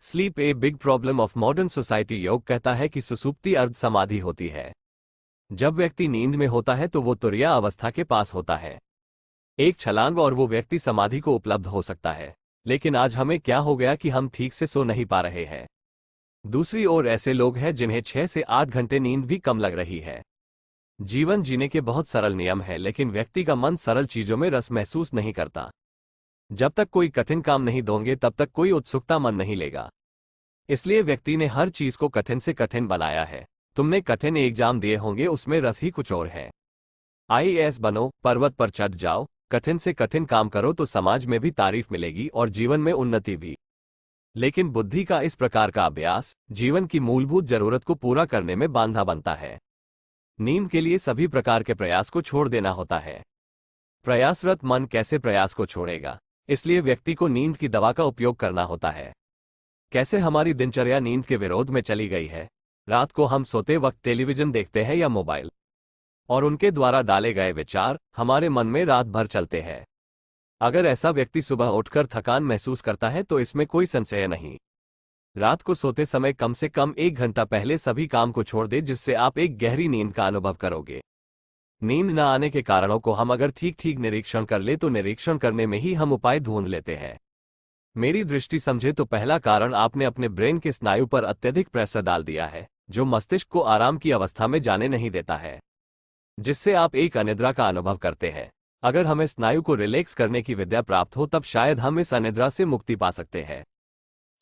Sleep a big problem of modern society. योग कहता है कि सुसुप्ति अर्ध समाधि होती है। जब व्यक्ति नींद में होता है तो वो तुरिया अवस्था के पास होता है, एक छलांग, और वो व्यक्ति समाधि को उपलब्ध हो सकता है। लेकिन आज हमें क्या हो गया कि हम ठीक से सो नहीं पा रहे हैं। दूसरी ओर ऐसे लोग हैं जिन्हें 6 से 8 घंटे नींद भी कम लग रही है। जीवन जीने के बहुत सरल नियम है, लेकिन व्यक्ति का मन सरल चीजों में रस महसूस नहीं करता। जब तक कोई कठिन काम नहीं दोगे तब तक कोई उत्सुकता मन नहीं लेगा। इसलिए व्यक्ति ने हर चीज को कठिन से कठिन बनाया है। तुमने कठिन एग्जाम दिए होंगे, उसमें रस ही कुछ और है। आईएएस बनो, पर्वत पर चढ़ जाओ, कठिन से कठिन काम करो तो समाज में भी तारीफ मिलेगी और जीवन में उन्नति भी। लेकिन बुद्धि का इस प्रकार का अभ्यास जीवन की मूलभूत जरूरत को पूरा करने में बांधा बनता है। नींद के लिए सभी प्रकार के प्रयास को छोड़ देना होता है। प्रयासरत मन कैसे प्रयास को छोड़ेगा? इसलिए व्यक्ति को नींद की दवा का उपयोग करना होता है। कैसे हमारी दिनचर्या नींद के विरोध में चली गई है। रात को हम सोते वक्त टेलीविजन देखते हैं या मोबाइल, और उनके द्वारा डाले गए विचार हमारे मन में रात भर चलते हैं। अगर ऐसा व्यक्ति सुबह उठकर थकान महसूस करता है तो इसमें कोई संशय नहीं। रात को सोते समय कम से कम 1 घंटा पहले सभी काम को छोड़ दे, जिससे आप एक गहरी नींद का अनुभव करोगे। नींद न आने के कारणों को हम अगर ठीक ठीक निरीक्षण कर ले तो निरीक्षण करने में ही हम उपाय ढूंढ लेते हैं। मेरी दृष्टि समझे तो पहला कारण आपने अपने ब्रेन के स्नायु पर अत्यधिक प्रेशर डाल दिया है, जो मस्तिष्क को आराम की अवस्था में जाने नहीं देता है, जिससे आप एक अनिद्रा का अनुभव करते हैं। अगर हमें स्नायु को रिलैक्स करने की विद्या प्राप्त हो तब शायद हम इस अनिद्रा से मुक्ति पा सकते हैं।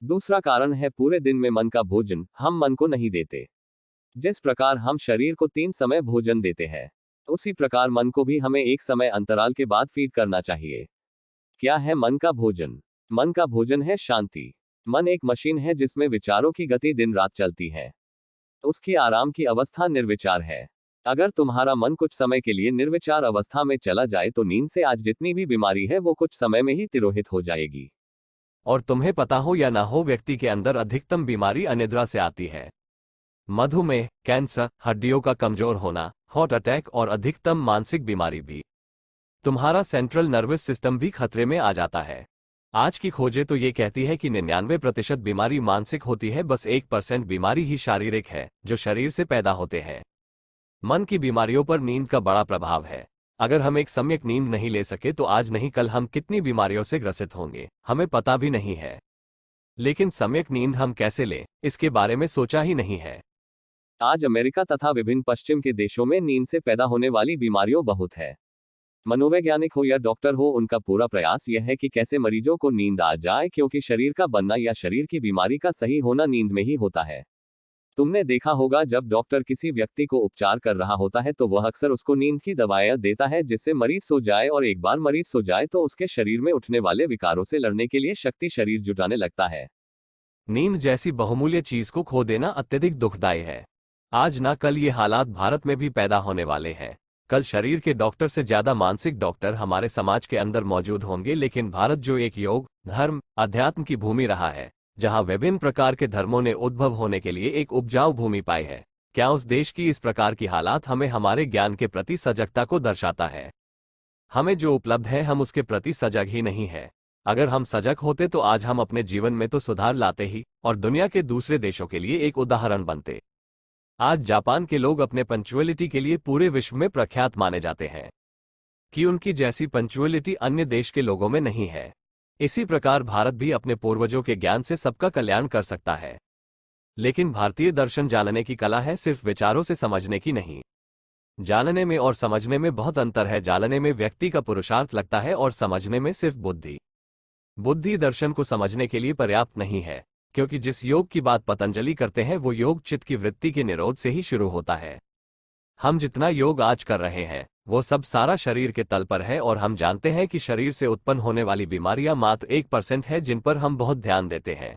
दूसरा कारण है पूरे दिन में मन का भोजन हम मन को नहीं देते। जिस प्रकार हम शरीर को 3 समय भोजन देते हैं, उसी प्रकार मन को भी हमें एक समय अंतराल के बाद फीड करना चाहिए। क्या है मन का भोजन? मन का भोजन है शांति। मन एक मशीन है जिसमें विचारों की गति दिन रात चलती है। उसकी आराम की अवस्था निर्विचार है। अगर तुम्हारा मन कुछ समय के लिए निर्विचार अवस्था में चला जाए तो नींद से आज जितनी भी बीमारी है वो कुछ समय में ही तिरोहित हो जाएगी। और तुम्हें पता हो या ना हो, व्यक्ति के अंदर अधिकतम बीमारी अनिद्रा से आती है। मधुमेह, कैंसर, हड्डियों का कमजोर होना, हार्ट अटैक और अधिकतम मानसिक बीमारी भी। तुम्हारा सेंट्रल नर्वस सिस्टम भी खतरे में आ जाता है। आज की खोजें तो ये कहती है कि 99% बीमारी मानसिक होती है, बस 1% बीमारी ही शारीरिक है, जो शरीर से पैदा होते हैं। मन की बीमारियों पर नींद का बड़ा प्रभाव है। अगर हम एक सम्यक नींद नहीं ले सके तो आज नहीं कल हम कितनी बीमारियों से ग्रसित होंगे, हमें पता भी नहीं है। लेकिन सम्यक नींद हम कैसे लें, इसके बारे में सोचा ही नहीं है। आज अमेरिका तथा विभिन्न पश्चिम के देशों में नींद से पैदा होने वाली बीमारियों बहुत है। मनोवैज्ञानिक हो या डॉक्टर हो, उनका पूरा प्रयास यह है कि कैसे मरीजों को नींद आ जाए, क्योंकि शरीर का बनना या शरीर की बीमारी का सही होना नींद में ही होता है। तुमने देखा होगा जब डॉक्टर किसी व्यक्ति को उपचार कर रहा होता है तो वह अक्सर उसको नींद की दवाएं देता है, जिससे मरीज सो जाए, और एक बार मरीज सो जाए तो उसके शरीर में उठने वाले विकारों से लड़ने के लिए शक्ति शरीर जुटाने लगता है। नींद जैसी बहुमूल्य चीज को खो देना अत्यधिक दुखदायी है। आज ना कल ये हालात भारत में भी पैदा होने वाले हैं। कल शरीर के डॉक्टर से ज्यादा मानसिक डॉक्टर हमारे समाज के अंदर मौजूद होंगे। लेकिन भारत जो एक योग, धर्म, अध्यात्म की भूमि रहा है, जहां विभिन्न प्रकार के धर्मों ने उद्भव होने के लिए एक उपजाऊ भूमि पाई है, क्या उस देश की इस प्रकार की हालात हमें हमारे ज्ञान के प्रति सजगता को दर्शाता है? हमें जो उपलब्ध है हम उसके प्रति सजग ही नहीं है। अगर हम सजग होते तो आज हम अपने जीवन में तो सुधार लाते ही, और दुनिया के दूसरे देशों के लिए एक उदाहरण बनते। आज जापान के लोग अपने पंक्चुअलिटी के लिए पूरे विश्व में प्रख्यात माने जाते हैं कि उनकी जैसी पंक्चुअलिटी अन्य देश के लोगों में नहीं है। इसी प्रकार भारत भी अपने पूर्वजों के ज्ञान से सबका कल्याण कर सकता है। लेकिन भारतीय दर्शन जानने की कला है, सिर्फ विचारों से समझने की नहीं। जानने में और समझने में बहुत अंतर है। जानने में व्यक्ति का पुरुषार्थ लगता है और समझने में सिर्फ बुद्धि। बुद्धि दर्शन को समझने के लिए पर्याप्त नहीं है, क्योंकि जिस योग की बात पतंजलि करते हैं वो योग चित्त की वृत्ति के निरोध से ही शुरू होता है। हम जितना योग आज कर रहे हैं वो सब सारा शरीर के तल पर है, और हम जानते हैं कि शरीर से उत्पन्न होने वाली बीमारियां मात्र 1% है जिन पर हम बहुत ध्यान देते हैं।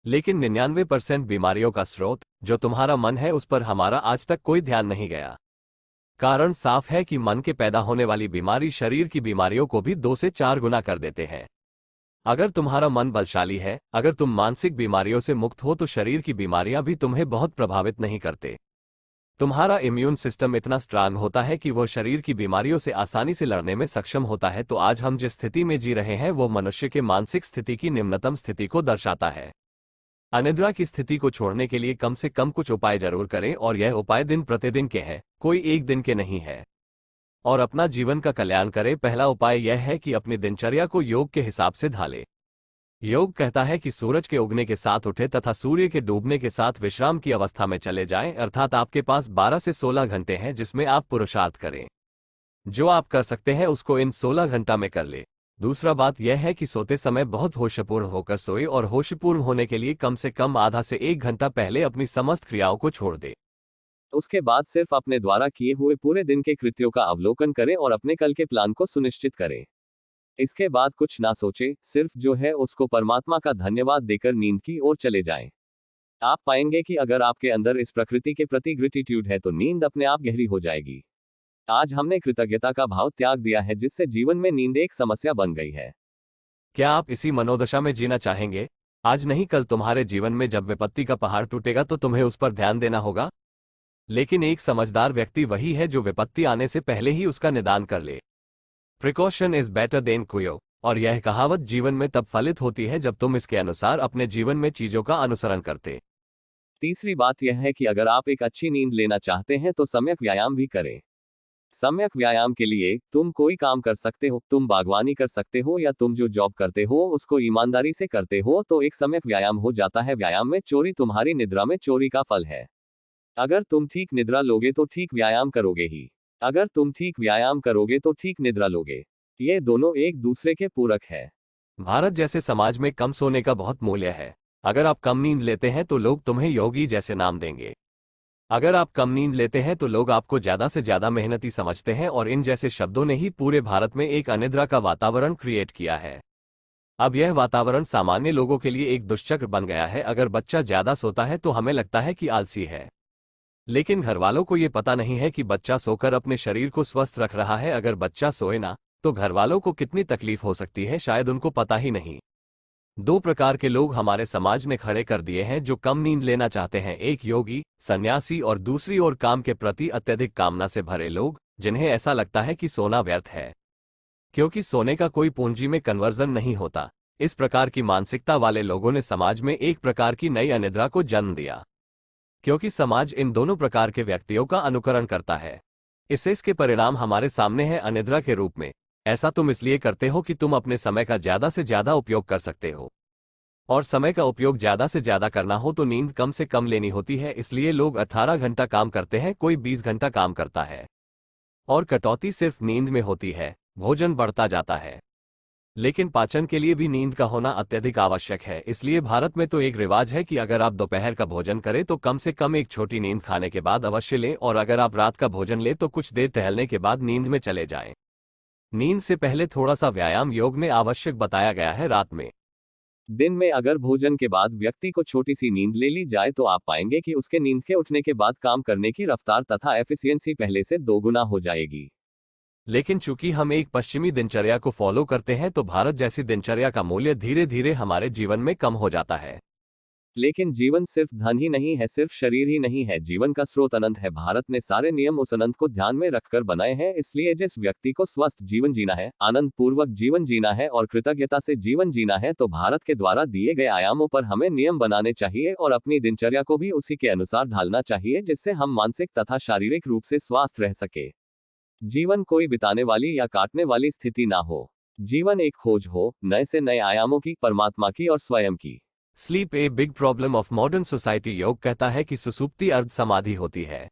लेकिन 99% बीमारियों का स्रोत जो तुम्हारा मन है उस पर हमारा आज तक कोई ध्यान नहीं गया। कारण साफ है कि मन के पैदा होने वाली बीमारी शरीर की बीमारियों को भी 2 से 4 गुना कर देते हैं। अगर तुम्हारा मन बलशाली है, अगर तुम मानसिक बीमारियों से मुक्त हो तो शरीर की बीमारियां भी तुम्हें बहुत प्रभावित नहीं करते। तुम्हारा इम्यून सिस्टम इतना स्ट्रांग होता है कि वो शरीर की बीमारियों से आसानी से लड़ने में सक्षम होता है। तो आज हम जिस स्थिति में जी रहे हैं वो मनुष्य के मानसिक स्थिति की निम्नतम स्थिति को दर्शाता है। अनिद्रा की स्थिति को छोड़ने के लिए कम से कम कुछ उपाय जरूर करें और यह उपाय दिन प्रतिदिन के हैं, कोई एक दिन के नहीं है। और अपना जीवन का कल्याण करें। पहला उपाय यह है कि अपनी दिनचर्या को योग के हिसाब से ढालें। योग कहता है कि सूरज के उगने के साथ उठे तथा सूर्य के डूबने के साथ विश्राम की अवस्था में चले जाएं, अर्थात आपके पास 12 से 16 घंटे हैं जिसमें आप पुरुषार्थ करें। जो आप कर सकते हैं उसको इन 16 घंटा में कर ले। दूसरा बात यह है कि सोते समय बहुत होशपूर्ण होकर सोए और होशपूर्ण होने के लिए कम से कम आधा से 1 घंटा पहले अपनी समस्त क्रियाओं को छोड़ दे। उसके बाद सिर्फ अपने द्वारा किए हुए पूरे दिन के कृत्यों का अवलोकन करें और अपने कल के प्लान को सुनिश्चित करें। इसके बाद कुछ ना सोचे, सिर्फ जो है उसको परमात्मा का धन्यवाद देकर नींद की ओर चले जाएं। आप पाएंगे कि अगर आपके अंदर इस प्रकृति के प्रति ग्रेटिट्यूड है तो नींद अपने आप गहरी हो जाएगी। आज हमने कृतज्ञता का भाव त्याग दिया है जिससे जीवन में नींद एक समस्या बन गई है। क्या आप इसी मनोदशा में जीना चाहेंगे? आज नहीं कल तुम्हारे जीवन में जब विपत्ति का पहाड़ टूटेगा तो तुम्हें उस पर ध्यान देना होगा। लेकिन एक समझदार व्यक्ति वही है जो विपत्ति आने से पहले ही उसका निदान कर ले। Precaution is better than cure, और यह कहावत जीवन में तब फलित होती है जब तुम इसके अनुसार अपने जीवन में चीजों का अनुसरण करते। तीसरी बात यह है कि अगर आप एक अच्छी नींद लेना चाहते हैं तो सम्यक व्यायाम भी करें। सम्यक व्यायाम के लिए तुम कोई काम कर सकते हो, तुम बागवानी कर सकते हो या तुम जो जॉब करते हो उसको ईमानदारी से करते हो तो एक सम्यक व्यायाम हो जाता है। व्यायाम में चोरी तुम्हारी निद्रा में चोरी का फल है। अगर तुम ठीक निद्रा लोगे तो ठीक व्यायाम करोगे ही। अगर तुम ठीक व्यायाम करोगे तो ठीक निद्रा लोगे। ये दोनों एक दूसरे के पूरक है। भारत जैसे समाज में कम सोने का बहुत मूल्य है। अगर आप कम नींद लेते हैं तो लोग तुम्हें योगी जैसे नाम देंगे। अगर आप कम नींद लेते हैं तो लोग आपको ज्यादा से ज्यादा मेहनती समझते हैं और इन जैसे शब्दों ने ही पूरे भारत में एक अनिद्रा का वातावरण क्रिएट किया है। अब यह वातावरण सामान्य लोगों के लिए एक दुष्चक्र बन गया है। अगर बच्चा ज्यादा सोता है तो हमें लगता है कि आलसी है, लेकिन घर वालों को यह पता नहीं है कि बच्चा सोकर अपने शरीर को स्वस्थ रख रहा है। अगर बच्चा सोए ना तो घर वालों को कितनी तकलीफ हो सकती है शायद उनको पता ही नहीं। 2 प्रकार के लोग हमारे समाज ने खड़े कर दिए हैं जो कम नींद लेना चाहते हैं, एक योगी सन्यासी और दूसरी ओर काम के प्रति अत्यधिक कामना से भरे लोग जिन्हें ऐसा लगता है कि सोना व्यर्थ है क्योंकि सोने का कोई पूंजी में कन्वर्जन नहीं होता। इस प्रकार की मानसिकता वाले लोगों ने समाज में एक प्रकार की नई अनिद्रा को जन्म दिया क्योंकि समाज इन दोनों प्रकार के व्यक्तियों का अनुकरण करता है। इसके परिणाम हमारे सामने हैं अनिद्रा के रूप में। ऐसा तुम इसलिए करते हो कि तुम अपने समय का ज्यादा से ज्यादा उपयोग कर सकते हो, और समय का उपयोग ज्यादा से ज्यादा करना हो तो नींद कम से कम लेनी होती है। इसलिए लोग 18 घंटा काम करते हैं, कोई 20 घंटा काम करता है, और कटौती सिर्फ नींद में होती है। भोजन बढ़ता जाता है, लेकिन पाचन के लिए भी नींद का होना अत्यधिक आवश्यक है। इसलिए भारत में तो एक रिवाज है कि अगर आप दोपहर का भोजन करें तो कम से कम एक छोटी नींद खाने के बाद अवश्य लें, और अगर आप रात का भोजन लें तो कुछ देर टहलने के बाद नींद में चले जाएं। नींद से पहले थोड़ा सा व्यायाम योग में आवश्यक बताया गया है। रात में, दिन में अगर भोजन के बाद व्यक्ति को छोटी सी नींद ले ली जाए तो आप पाएंगे कि उसके नींद के उठने के बाद काम करने की रफ्तार तथा एफिशिएंसी पहले से 2 गुना हो जाएगी। लेकिन चूंकि हम एक पश्चिमी दिनचर्या को फॉलो करते हैं तो भारत जैसी दिनचर्या का मूल्य धीरे धीरे हमारे जीवन में कम हो जाता है। लेकिन जीवन सिर्फ धन ही नहीं है, सिर्फ शरीर ही नहीं है, जीवन का स्रोत अनंत है। भारत ने सारे नियम उस अनंत को ध्यान में रखकर बनाए हैं। इसलिए जिस व्यक्ति को स्वस्थ जीवन जीना है, आनंद पूर्वक जीवन जीना है और कृतज्ञता से जीवन जीना है तो भारत के द्वारा दिए गए आयामों पर हमें नियम बनाने चाहिए और अपनी दिनचर्या को भी उसी के अनुसार ढालना चाहिए जिससे हम मानसिक तथा शारीरिक रूप से स्वस्थ रह सके। जीवन कोई बिताने वाली या काटने वाली स्थिति ना हो। जीवन एक खोज हो, नए से नए आयामों की, परमात्मा की और स्वयं की। Sleep a big problem of modern society. योग कहता है कि सुसुप्ति अर्ध समाधि होती है।